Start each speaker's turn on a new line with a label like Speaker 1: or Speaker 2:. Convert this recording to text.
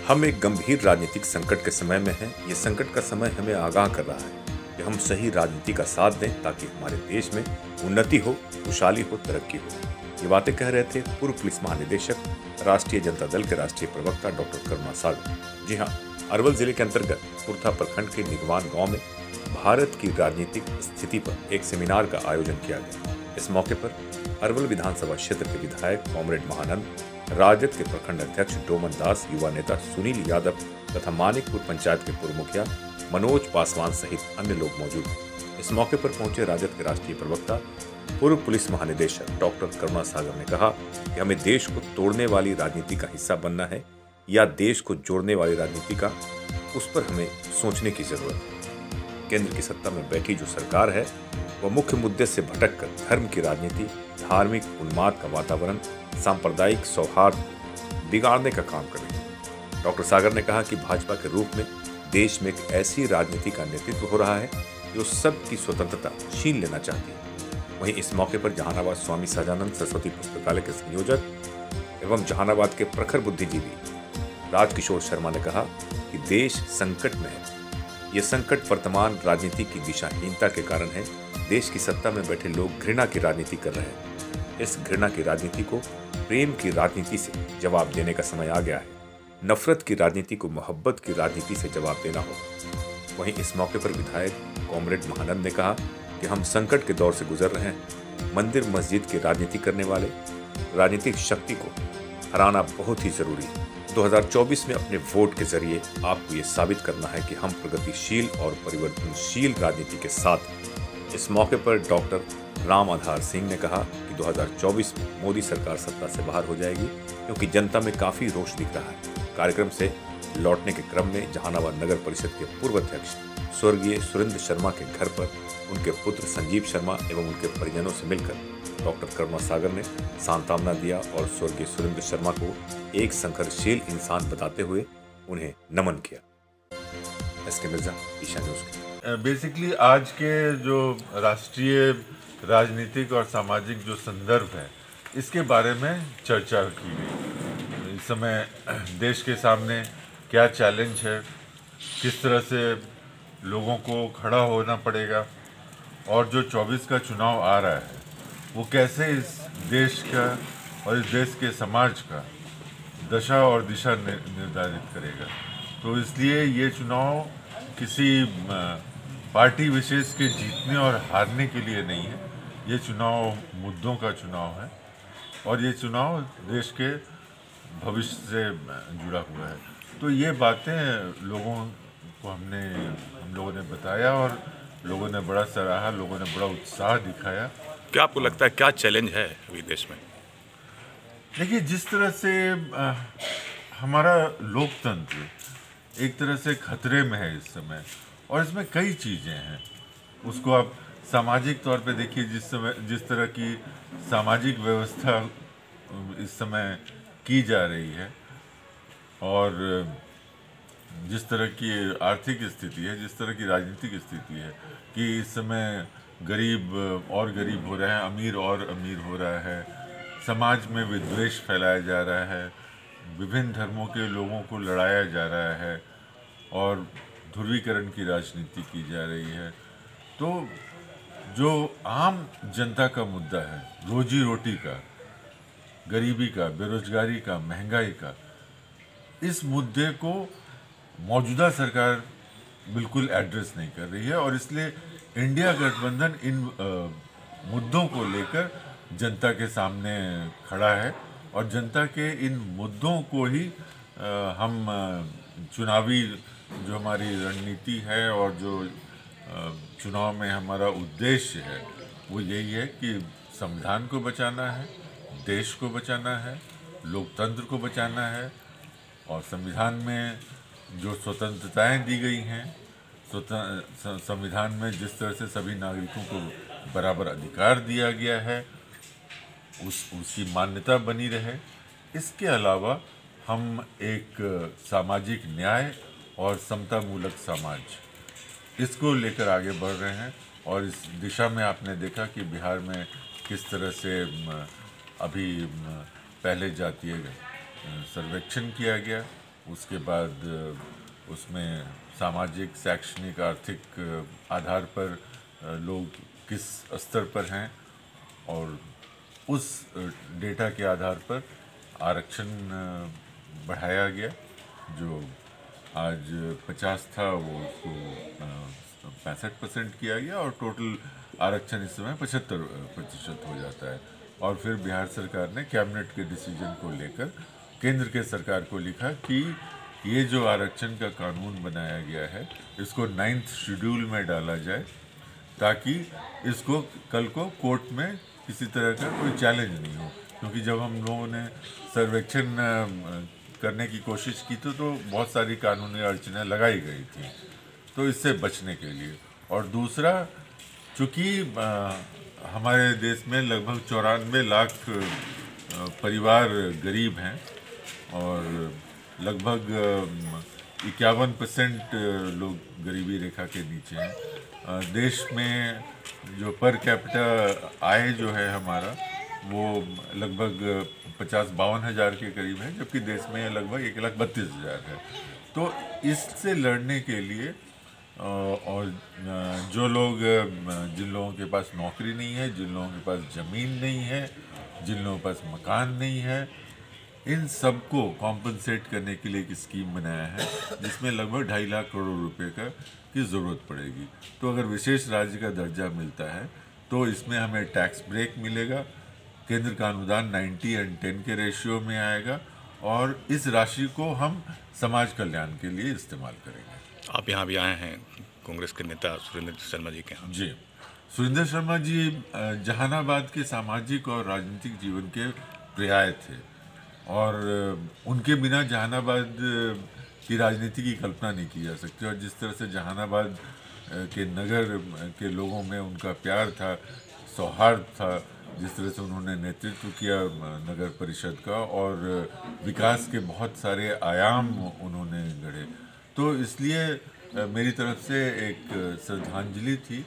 Speaker 1: हम एक गंभीर राजनीतिक संकट के समय में हैं। ये संकट का समय हमें आगाह कर रहा है कि हम सही राजनीति का साथ दें ताकि हमारे देश में उन्नति हो, खुशहाली हो, तरक्की हो। ये बातें कह रहे थे पूर्व पुलिस महानिदेशक, राष्ट्रीय जनता दल के राष्ट्रीय प्रवक्ता डॉक्टर करुणा सागर। जी हाँ, अरवल जिले के अंतर्गत कुर्था प्रखंड के निगवान गांव में भारत की राजनीतिक स्थिति पर एक सेमिनार का आयोजन किया गया। इस मौके पर अरवल विधानसभा क्षेत्र के विधायक कॉमरेड महानंद, राजद के प्रखंड अध्यक्ष डोमन दास, युवा नेता सुनील यादव तथा मानिकपुर पंचायत के पूर्व मुखिया मनोज पासवान सहित अन्य लोग मौजूद हैं। इस मौके पर पहुंचे राजद के राष्ट्रीय प्रवक्ता, पूर्व पुलिस महानिदेशक डॉक्टर करुणा सागर ने कहा कि हमें देश को तोड़ने वाली राजनीति का हिस्सा बनना है या देश को जोड़ने वाली राजनीति का, उस पर हमें सोचने की जरूरत है। केंद्र की सत्ता में बैठी जो सरकार है वह मुख्य मुद्दे से भटककर धर्म की राजनीति, धार्मिक उन्माद का वातावरण, सांप्रदायिक सौहार्द बिगाड़ने का काम कर रही है। डॉक्टर सागर ने कहा कि भाजपा के रूप में देश में एक ऐसी राजनीति का नेतृत्व हो रहा है जो सबकी स्वतंत्रता छीन लेना चाहती है। वहीं इस मौके पर जहानाबाद स्वामी सहजानंद सरस्वती पुस्तकालय के संयोजक एवं जहानाबाद के प्रखर बुद्धिजीवी राजकिशोर शर्मा ने कहा कि देश संकट में है। ये संकट वर्तमान राजनीति की दिशाहीनता के कारण है। देश की सत्ता में बैठे लोग घृणा की राजनीति कर रहे हैं। इस घृणा की राजनीति को प्रेम की राजनीति से जवाब देने का समय आ गया है। नफरत की राजनीति को मोहब्बत की राजनीति से जवाब देना होगा। वहीं इस मौके पर विधायक कॉमरेड महानंद ने कहा कि हम संकट के दौर से गुजर रहे हैं। मंदिर मस्जिद की राजनीति करने वाले राजनीतिक शक्ति को हराना बहुत ही जरूरी है। 2024 में अपने वोट के जरिए आपको ये साबित करना है कि हम प्रगतिशील और परिवर्तनशील राजनीति के साथ हैं। इस मौके पर डॉक्टर राम आधार सिंह ने कहा कि 2024 में मोदी सरकार सत्ता से बाहर हो जाएगी क्योंकि जनता में काफी रोष दिख रहा है। कार्यक्रम से लौटने के क्रम में जहानाबाद नगर परिषद के पूर्व अध्यक्ष स्वर्गीय सुरेंद्र शर्मा के घर पर उनके पुत्र संजीव शर्मा एवं उनके परिजनों से मिलकर डॉक्टर करुणा सागर ने सांत्वना दिया और स्वर्गीय सुरेंद्र शर्मा को एक संघर्षशील इंसान बताते हुए उन्हें नमन किया। S K Mirza, Isha news.
Speaker 2: Basically आज के जो राष्ट्रीय राजनीतिक और सामाजिक जो संदर्भ है, इसके बारे में चर्चा की गई। इस समय देश के सामने क्या चैलेंज है, किस तरह से लोगों को खड़ा होना पड़ेगा और जो 24 का चुनाव आ रहा है वो कैसे इस देश का और इस देश के समाज का दशा और दिशा निर्धारित करेगा। तो इसलिए ये चुनाव किसी पार्टी विशेष के जीतने और हारने के लिए नहीं है। ये चुनाव मुद्दों का चुनाव है और ये चुनाव देश के भविष्य से जुड़ा हुआ है। तो ये बातें लोगों को हम लोगों ने बताया और लोगों ने बड़ा सराहा, लोगों ने बड़ा उत्साह दिखाया।
Speaker 3: क्या आपको लगता है क्या चैलेंज है अभी देश में?
Speaker 2: देखिए, जिस तरह से हमारा लोकतंत्र एक तरह से खतरे में है इस समय, और इसमें कई चीज़ें हैं। उसको आप सामाजिक तौर पे देखिए, जिस तरह की सामाजिक व्यवस्था इस समय की जा रही है और जिस तरह की आर्थिक स्थिति है, जिस तरह की राजनीतिक स्थिति है कि इस समय गरीब और गरीब हो रहे हैं, अमीर और अमीर हो रहा है, समाज में विद्वेष फैलाया जा रहा है, विभिन्न धर्मों के लोगों को लड़ाया जा रहा है और ध्रुवीकरण की राजनीति की जा रही है। तो जो आम जनता का मुद्दा है, रोजी रोटी का, गरीबी का, बेरोजगारी का, महंगाई का, इस मुद्दे को मौजूदा सरकार बिल्कुल एड्रेस नहीं कर रही है और इसलिए इंडिया गठबंधन इन मुद्दों को लेकर जनता के सामने खड़ा है और जनता के इन मुद्दों को ही हम चुनावी जो हमारी रणनीति है और जो चुनाव में हमारा उद्देश्य है वो यही है कि संविधान को बचाना है, देश को बचाना है, लोकतंत्र को बचाना है और संविधान में जो स्वतंत्रताएं दी गई हैं, संविधान में जिस तरह से सभी नागरिकों को बराबर अधिकार दिया गया है उसकी मान्यता बनी रहे। इसके अलावा हम एक सामाजिक न्याय और समता मूलक समाज, इसको लेकर आगे बढ़ रहे हैं और इस दिशा में आपने देखा कि बिहार में किस तरह से अभी पहले जातीय सर्वेक्षण किया गया उसके बाद उसमें सामाजिक, शैक्षणिक, आर्थिक आधार पर लोग किस स्तर पर हैं, और उस डेटा के आधार पर आरक्षण बढ़ाया गया। जो आज 50 था वो उसको 65% किया गया, और टोटल आरक्षण इस समय 75% हो जाता है। और फिर बिहार सरकार ने कैबिनेट के डिसीजन को लेकर केंद्र के सरकार को लिखा कि ये जो आरक्षण का कानून बनाया गया है इसको 9th शेड्यूल में डाला जाए, ताकि इसको कल को कोर्ट में किसी तरह का कोई चैलेंज नहीं हो। क्योंकि जब हम लोगों ने सर्वेक्षण करने की कोशिश की तो बहुत सारी कानूनी अड़चनें लगाई गई थी, तो इससे बचने के लिए। और दूसरा, चूँकि हमारे देश में लगभग 94 लाख परिवार गरीब हैं, और लगभग 51% लोग गरीबी रेखा के नीचे हैं। देश में जो पर कैपिटा आय जो है हमारा, वो लगभग 50-52 हज़ार के करीब है, जबकि देश में लगभग 1,32,000 है। तो इससे लड़ने के लिए और जो लोग, जिन लोगों के पास नौकरी नहीं है, जिन लोगों के पास ज़मीन नहीं है, जिन लोगों के पास मकान नहीं है, इन सबको कॉम्पनसेट करने के लिए एक स्कीम बनाया है, जिसमें लगभग 2.5 लाख करोड़ रुपए की ज़रूरत पड़ेगी। तो अगर विशेष राज्य का दर्जा मिलता है तो इसमें हमें टैक्स ब्रेक मिलेगा, केंद्र का अनुदान 90:10 के रेशियो में आएगा, और इस राशि को हम समाज कल्याण के लिए इस्तेमाल करेंगे।
Speaker 3: आप यहाँ भी आए हैं कांग्रेस के नेता सुरेंद्र शर्मा जी के यहाँ।
Speaker 2: जी, सुरेंद्र शर्मा जी जहानाबाद के सामाजिक और राजनीतिक जीवन के पर्याय थे, और उनके बिना जहानाबाद की राजनीति की कल्पना नहीं की जा सकती। और जिस तरह से जहानाबाद के नगर के लोगों में उनका प्यार था, सौहार्द था, जिस तरह से उन्होंने नेतृत्व किया नगर परिषद का, और विकास के बहुत सारे आयाम उन्होंने गढ़े, तो इसलिए मेरी तरफ से एक श्रद्धांजलि थी